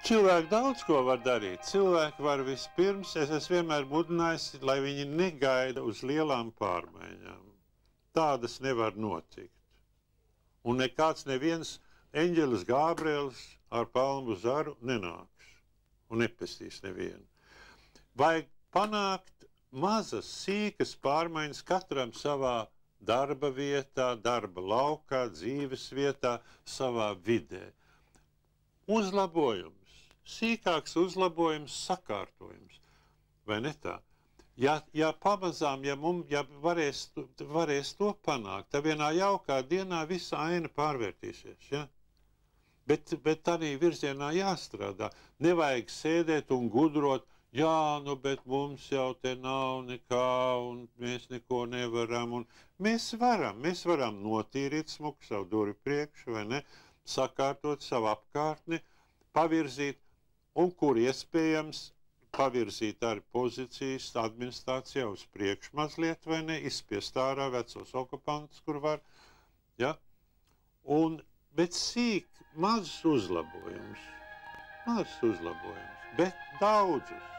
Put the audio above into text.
Cilvēki daudz ko var darīt. Cilvēki var vispirms, es esmu vienmēr mudinājis, lai viņi negaida uz lielām pārmaiņām. Tādas nevar notikt. Un neviens eņģelis Gābrielis ar palmu zaru nenāks un nepestīs nevienu. Vajag panākt mazas, sīkas pārmaiņas katram savā darba vietā, darba laukā, dzīves vietā, savā vidē. Uzlabojums, sīkāks uzlabojums, sakārtojums, vai ne tā? Ja pamazām, ja varēs to panākt, tad vienā jaukā dienā visa aina pārvērtīsies, ja? Bet tādā virzienā jāstrādā. Nevajag sēdēt un gudrot, jā, nu, bet mums jau te nav nekā, un mēs neko nevaram. Un mēs varam notīrīt smuku savu durvju priekšu, vai ne? Sakārtot savu apkārtni, pavirzīt, un kur iespējams pavirzīt arī pozīcijas administrācijā uz priekšu mazliet, vai ne? Izspiest ārā vecos okupantus, kur var, ja? Bet sīk mazus uzlabojumus, bet daudzus.